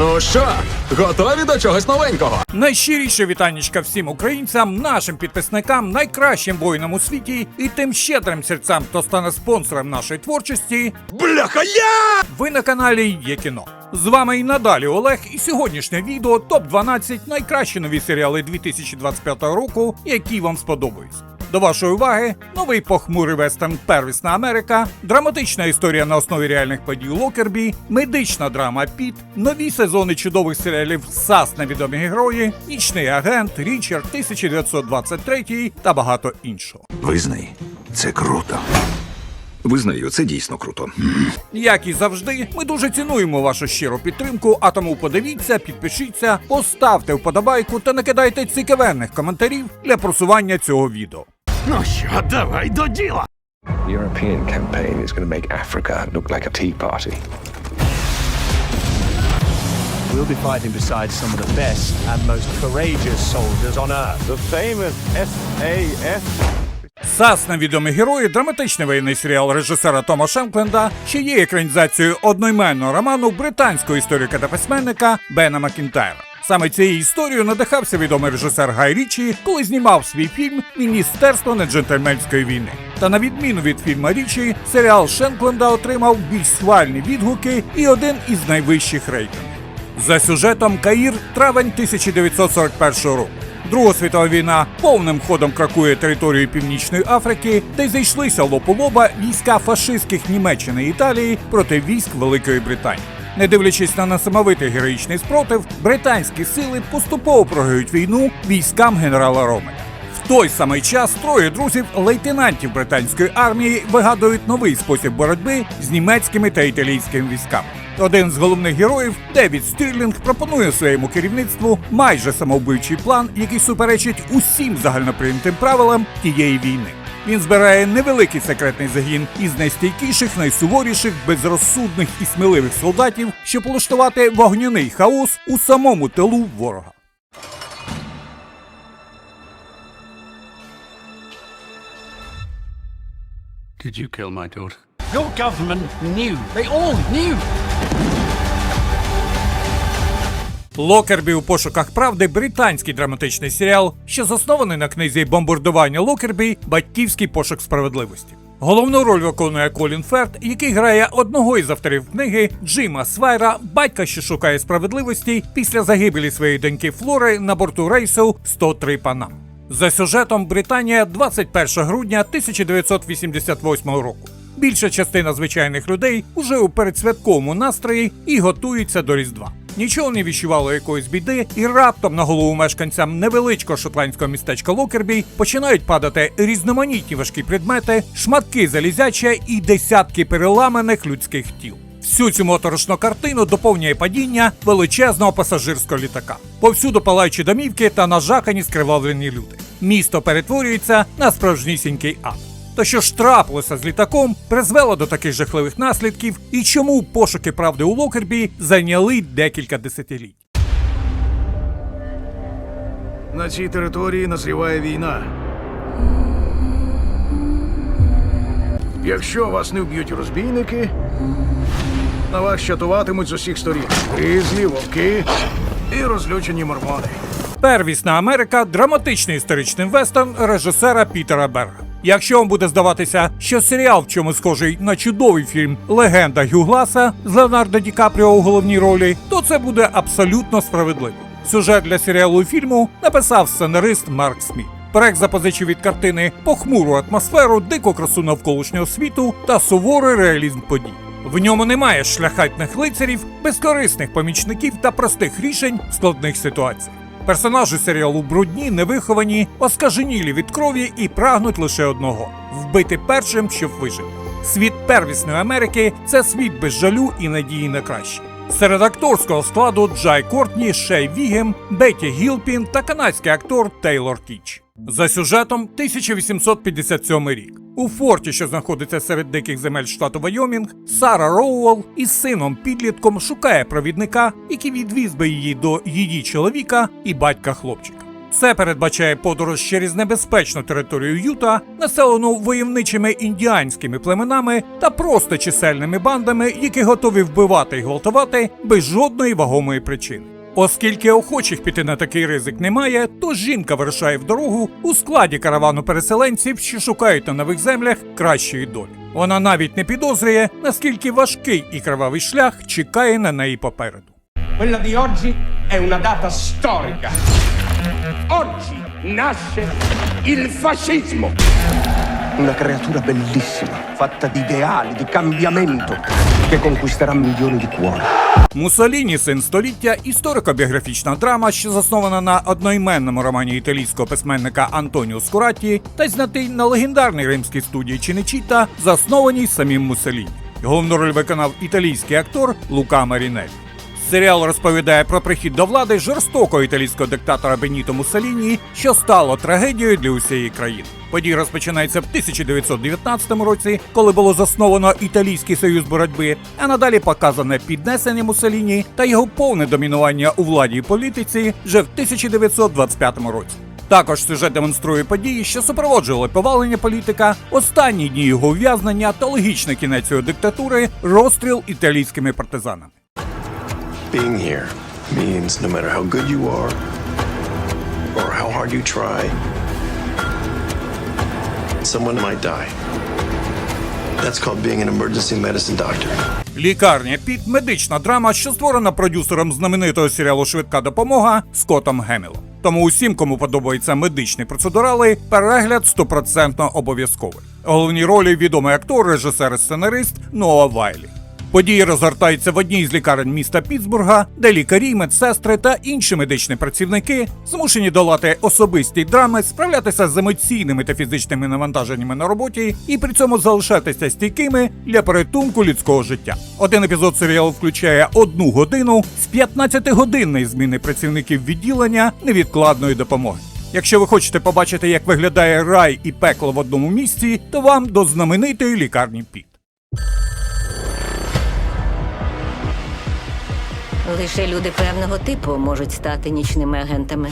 Ну що, готові до чогось новенького? Найщиріше вітаннячка всім українцям, нашим підписникам, найкращим воїнам у світі і тим щедрим серцям, хто стане спонсором нашої творчості. Бляха, я! Ви на каналі Є кіно. З вами і надалі Олег, і сьогоднішнє відео ТОП-12 найкращі нові серіали 2025 року, які вам сподобаються. До вашої уваги новий похмурий вестерн «Первісна Америка», драматична історія на основі реальних подій у Локербі, медична драма «Піт», нові сезони чудових серіалів «САС. Невідомі герої», «Нічний агент», «Річард», 1923 та багато іншого. Визнай, це круто. Визнаю, це дійсно круто. Як і завжди, ми дуже цінуємо вашу щиру підтримку, а тому подивіться, підпишіться, поставте вподобайку та накидайте цікавенних коментарів для просування цього відео. Ну що, давай до діла! The European campaign is going to make Africa look like a tea party. We'll be fighting beside some of the best and most courageous soldiers on earth. The famous SAS. «САС. Невідомі герої» – драматичний воєнний серіал режисера Тома Шенкленда, що є екранізацією одноіменного роману британського історика та письменника Бена Макінтайра. Саме цією історією надихався відомий режисер Гай Річі, коли знімав свій фільм «Міністерство неджентльменської війни». Та на відміну від фільма Річі, серіал Шенкленда отримав більш схвальні відгуки і один із найвищих рейтингів. За сюжетом Каїр, травень 1941 року. Друга світова війна повним ходом крокує територію Північної Африки, де зійшлися лоб-у-лоба війська фашистських Німеччини і Італії проти військ Великої Британії. Не дивлячись на несамовитий героїчний спротив, британські сили поступово програють війну військам генерала Ромеля. В той самий час троє друзів, лейтенантів британської армії, вигадують новий спосіб боротьби з німецькими та італійськими військами. Один з головних героїв, Девід Стірлінг, пропонує своєму керівництву майже самовбивчий план, який суперечить усім загальноприйнятим правилам тієї війни. Він збирає невеликий секретний загін із найстійкіших, найсуворіших, безрозсудних і сміливих солдатів, щоб влаштувати вогняний хаос у самому тилу ворога. Did you kill my daughter? Your government knew. They all knew. «Локербі. У пошуках правди» – британський драматичний серіал, що заснований на книзі «Бомбардування Локербі. Батьківський пошук справедливості». Головну роль виконує Колін Ферт, який грає одного із авторів книги Джима Свайра, батька, що шукає справедливості після загибелі своєї доньки Флори на борту рейсу 103 Панам. За сюжетом Британія, 21 грудня 1988 року. Більша частина звичайних людей уже у передсвятковому настрої і готується до Різдва. Нічого не відчувало якоїсь біди, і раптом на голову мешканцям невеличкого шотландського містечка Локербі починають падати різноманітні важкі предмети, шматки залізяча і десятки переламаних людських тіл. Всю цю моторошну картину доповнює падіння величезного пасажирського літака. Повсюду палаючі домівки та нажахані скривавлені люди. Місто перетворюється на справжнісінький ад. То що ж трапилося з літаком, призвело до таких жахливих наслідків, і чому пошуки правди у Локербі зайняли декілька десятиліть. На цій території назріває війна. Якщо вас не вб'ють розбійники, на вас чатуватимуть з усіх сторін. Гризлі, вовки і розлючені мормони. «Первісна Америка» – драматичний історичний вестерн режисера Пітера Берга. Якщо вам буде здаватися, що серіал в чому схожий на чудовий фільм «Легенда Г'ю Гласа» з Леонардо Ді Капріо у головній ролі, то це буде абсолютно справедливо. Сюжет для серіалу і фільму написав сценарист Марк Сміт. Проект запозичив від картини похмуру атмосферу, дику красу навколишнього світу та суворий реалізм подій. В ньому немає шляхетних лицарів, безкорисних помічників та простих рішень в складних ситуаціях. Персонажі серіалу брудні, невиховані, оскаженілі від крові і прагнуть лише одного – вбити першим, щоб вижити. Світ первісної Америки – це світ без жалю і надії на краще. Серед акторського складу Джай Кортні, Шей Вігем, Бетті Гілпін та канадський актор Тейлор Кіч. За сюжетом 1857 рік. У форті, що знаходиться серед диких земель штату Вайомінг, Сара Роуелл із сином-підлітком шукає провідника, який відвіз би її до її чоловіка і батька хлопчика. Це передбачає подорож через небезпечну територію Юта, населену войовничими індіанськими племенами та просто чисельними бандами, які готові вбивати і гвалтувати без жодної вагомої причини. Оскільки охочих піти на такий ризик немає, то жінка вирушає в дорогу у складі каравану переселенців, що шукають на нових землях кращої долі. Вона навіть не підозрює, наскільки важкий і кривавий шлях чекає на неї попереду. Quella di oggi è una data storica. Oggi nasce il fascismo. Una creatura bellissima, fatta di ideali, di cambiamento, che conquisterà milioni di cuori. Муссоліні «Син століття» – історико-біографічна драма, що заснована на одноіменному романі італійського письменника Антоніо Скуратті та знятий на легендарній римській студії Чинечіта, заснованій самим Муссоліні. Головну роль виконав італійський актор Лука Марінеллі. Серіал розповідає про прихід до влади жорстокого італійського диктатора Беніто Муссоліні, що стало трагедією для усієї країни. Події розпочинаються в 1919 році, коли було засновано Італійський союз боротьби, а надалі показане піднесення Муссоліні та його повне домінування у владі і політиці вже в 1925 році. Також сюжет демонструє події, що супроводжували повалення політика, останні дні його ув'язнення та логічний кінець його диктатури – розстріл італійськими партизанами. Being here means no matter how good you are or how hard you try, someone might die. That's called being an emergency medicine doctor. «Лікарня Піт» – медична драма, що створена продюсером знаменитого серіалу «Швидка допомога» Скоттом Гемілом. Тому усім, кому подобаються медичні процедурали, перегляд 100% обов'язковий. Головні ролі – відомий актор, режисер і сценарист Ноа Вайлі. Події розгортаються в одній з лікарень міста Пітсбурга, де лікарі, медсестри та інші медичні працівники змушені долати особисті драми, справлятися з емоційними та фізичними навантаженнями на роботі і при цьому залишатися стійкими для порятунку людського життя. Один епізод серіалу включає 1 годину з 15-годинної зміни працівників відділення невідкладної допомоги. Якщо ви хочете побачити, як виглядає рай і пекло в одному місці, то вам до знаменитої лікарні Піт. Лише люди певного типу можуть стати нічними агентами.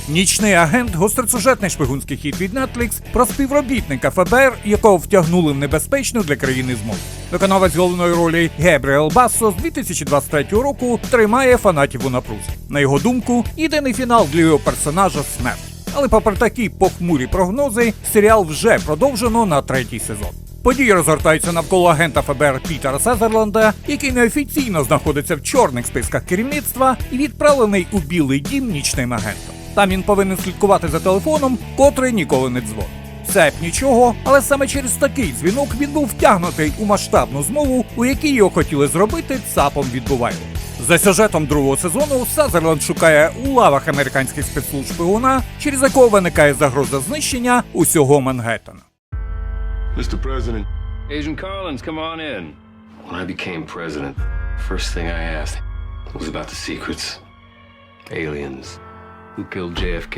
«Нічний агент» – гостросюжетний шпигунський хіт від Netflix про співробітника ФБР, якого втягнули в небезпечну для країни змову. Виконавець головної ролі Гебріел Бассо з 2023 року тримає фанатів у напрузі. На його думку, єдиний фінал для його персонажа – смерть. Але попри такі похмурі прогнози, серіал вже продовжено на 3-й сезон. Події розгортаються навколо агента ФБР Пітера Сезерланда, який неофіційно знаходиться в чорних списках керівництва і відправлений у Білий дім нічним агентом. Там він повинен слідкувати за телефоном, котрий ніколи не дзвонить. Це б нічого, але саме через такий дзвінок він був втягнутий у масштабну змову, у якій його хотіли зробити цапом від Бувайло. За сюжетом 2-го сезону Сазерленд шукає у лавах американських спецслужб шпигуна, через якого виникає загроза знищення усього Мангеттена. Mr. President. Agent Collins, come on in. When I became president, first thing I asked was about the secrets. Aliens. Who killed JFK?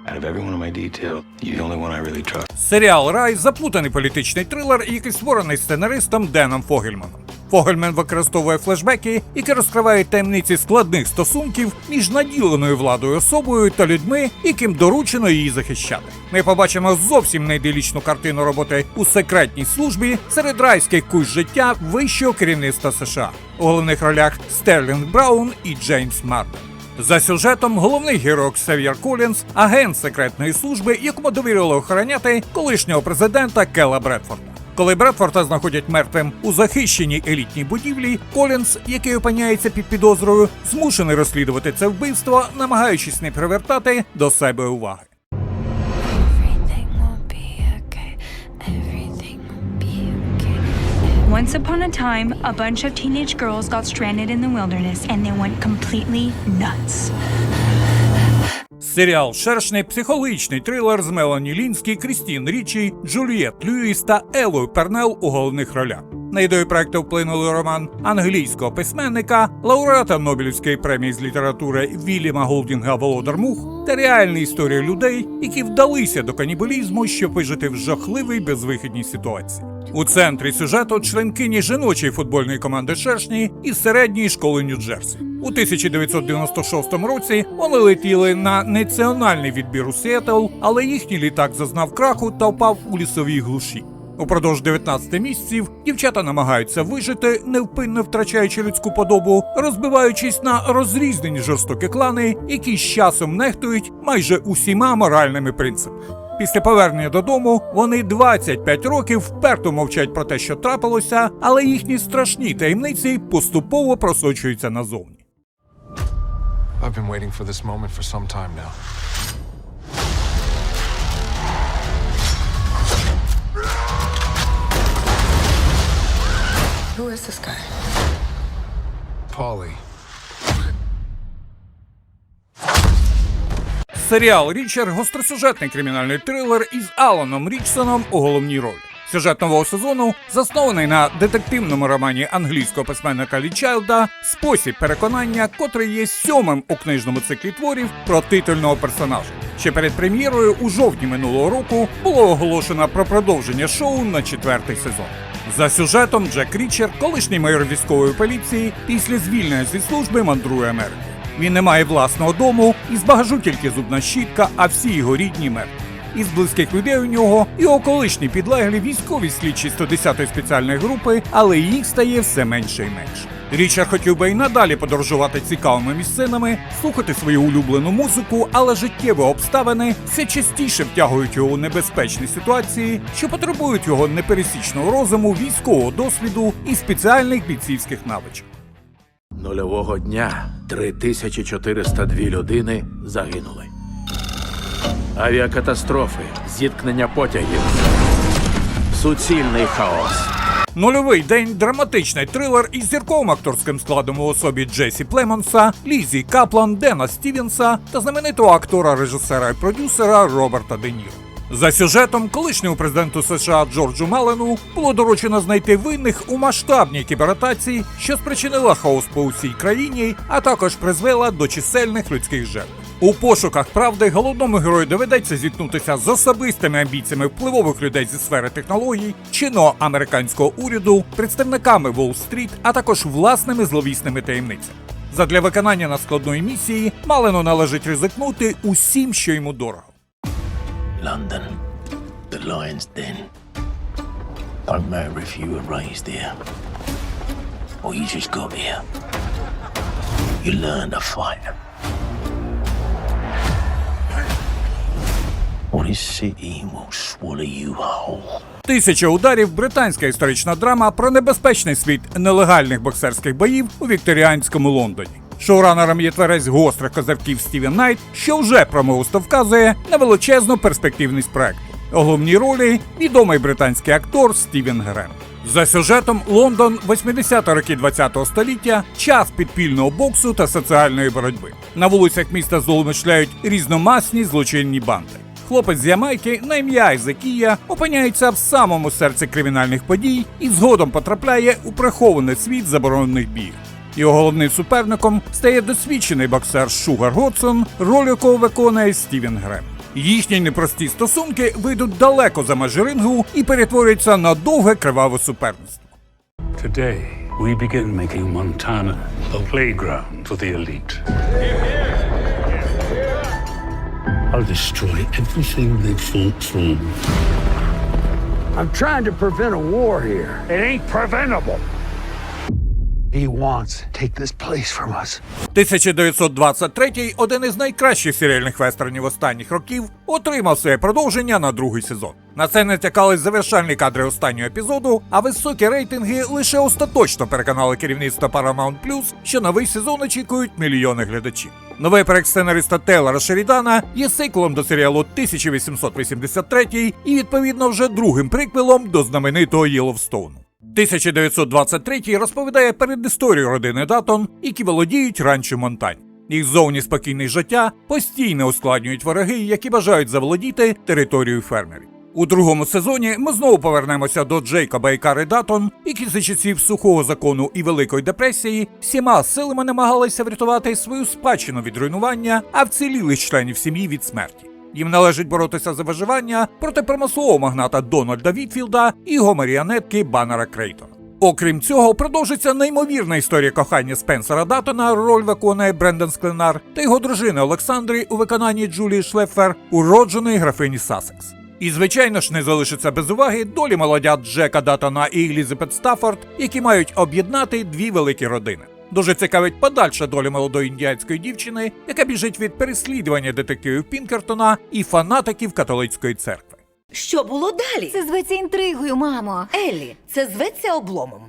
Out of everyone in my detail, you're the only one I really trust. Серіал «Рай» – заплутаний політичний трилер, який створений сценаристом Деном Фогельманом. Фогельман використовує флешбеки, які розкривають таємниці складних стосунків між наділеною владою особою та людьми, яким доручено її захищати. Ми побачимо зовсім не ідилічну картину роботи у секретній службі серед райських кущ життя вищого керівництва США. У головних ролях Стерлінг Браун і Джеймс Марден. За сюжетом головний герой Ксав'єр Колінс – агент секретної служби, якому довірили охороняти колишнього президента Кела Бредфорда. Коли Бредфорда знаходять мертвим у захищеній елітній будівлі, Колінс, який опиняється під підозрою, змушений розслідувати це вбивство, намагаючись не привертати до себе уваги. Once upon a time, a bunch of teenage girls got stranded in the wilderness and they went completely nuts. Серіал «Шершні» – психологічний трилер з Мелані Лінській, Крістін Річі, Джулієт Льюіс та Елою Пернел у головних ролях. На ідею проекту вплинули роман англійського письменника, лауреата Нобелівської премії з літератури Вільяма Голдінга «Володар Мух» та реальні історії людей, які вдалися до канібалізму, щоб вижити в жахливій безвихідній ситуації. У центрі сюжету членкині жіночої футбольної команди «Шершні» із середньої школи Нью-Джерсі. У 1996 році вони летіли на національний відбір у Сіетл, але їхній літак зазнав краху та впав у лісовій глуші. Упродовж 19 місяців дівчата намагаються вижити, невпинно втрачаючи людську подобу, розбиваючись на розрізнені жорстокі клани, які з часом нехтують майже усіма моральними принципами. Після повернення додому вони 25 років вперто мовчать про те, що трапилося, але їхні страшні таємниці поступово просочуються назовні. I've been waiting for this moment for some time now. Who is this guy? Polly. Серіал «Річер» – гостросюжетний кримінальний трилер із Аланом Річсоном у головній ролі. Сюжет нового сезону заснований на детективному романі англійського письменника Лі Чайлда «Спосіб переконання», котрий є 7-м у книжному циклі творів про титульного персонажа. Ще перед прем'єрою у жовтні минулого року було оголошено про продовження шоу на 4-й сезон. За сюжетом Джек Річер, колишній майор військової поліції, після звільнення зі служби мандрує Америкою. Він не має власного дому, із багажу тільки зубна щітка, а всі його рідні мертві. Із близьких людей у нього його колишні підлеглі військові слідчі 110-ї спеціальної групи, але їх стає все менше і менше. Річард хотів би і надалі подорожувати цікавими місцинами, слухати свою улюблену музику, але життєві обставини все частіше втягують його у небезпечні ситуації, що потребують його непересічного розуму, військового досвіду і спеціальних бійцівських навичок. Нульового дня 3402 людини загинули. Авіакатастрофи, зіткнення потягів, суцільний хаос. «Нульовий день» – драматичний трилер із зірковим акторським складом у особі Джесі Племонса, Лізі Каплан, Дена Стівенса та знаменитого актора, режисера і продюсера Роберта Де Ніро. За сюжетом, колишньому президенту США Джорджу Меллену було доручено знайти винних у масштабній кібератаці, що спричинила хаос по усій країні, а також призвела до чисельних людських жертв. У пошуках правди головному герою доведеться зіткнутися з особистими амбіціями впливових людей зі сфери технологій, чинного американського уряду, представниками Уолл-стріт, а також власними зловісними таємницями. Задля виконання надскладної місії Меллену належить ризикнути усім, що йому дорого. London, the lion's den. Don't matter if you were raised here or you just got here. You learn to fight. Or this city will swallow you whole. «1000 ударів» – британська історична драма про небезпечний світ нелегальних боксерських боїв у вікторіанському Лондоні. Шоуранером є творець гострих козирків Стівен Найт, що вже промовисто вказує на величезну перспективність проекту. У головній ролі – відомий британський актор Стівен Грем. За сюжетом Лондон 80-ті роки ХХ століття – час підпільного боксу та соціальної боротьби. На вулицях міста злоумишляють різномасні злочинні банди. Хлопець з Ямайки на ім'я Езекія опиняється в самому серці кримінальних подій і згодом потрапляє у прихований світ заборонених біїв. Його головним суперником стає досвідчений боксер Шугар Годсон, роль якого виконує Стівен Грем. Їхні непрості стосунки вийдуть далеко за межі рингу і перетворюються на довге криваве суперництво. Today, we begin making Montana a playground for the elite. I'll destroy everything they fought for. I'm trying to prevent a war here. It ain't preventable. He wants to take this place from us. 1923, один із найкращих серіальних вестернів останніх років, отримав своє продовження на другий сезон. На це натякали завершальні кадри останнього епізоду, а високі рейтинги лише остаточно переконали керівництво Paramount+, що новий сезон очікують мільйони глядачів. Новий проект сценариста Тейлора Шерідана є сиквелом до серіалу 1883 і, відповідно, вже другим приквелом до знаменитого Єловстоуну. 1923 розповідає передісторію родини Даттон, які володіють ранчо Монтань. Їх зовні спокійне життя постійно ускладнюють вороги, які бажають заволодіти територією фермерів. У другому сезоні ми знову повернемося до Джейкоба і Кари Даттон, які за часів сухого закону і Великої депресії всіма силами намагалися врятувати свою спадщину від руйнування, а вцілілих членів сім'ї від смерті. Їм належить боротися за виживання проти промислового магната Дональда Вітфілда і його маріонетки Баннера Крейтона. Окрім цього, продовжиться неймовірна історія кохання Спенсера Даттона, роль виконує Брендон Скленар, та його дружини Олександри у виконанні Джулії Шлеффер, уродженої графині Сассекс. І, звичайно ж, не залишиться без уваги долі молодят Джека Даттона і Елізабет Стаффорд, які мають об'єднати дві великі родини. Дуже цікавить подальша доля молодої індіанської дівчини, яка біжить від переслідування детективів Пінкертона і фанатиків католицької церкви. Що було далі? Це зветься інтригою, мамо. Еллі, це зветься обломом.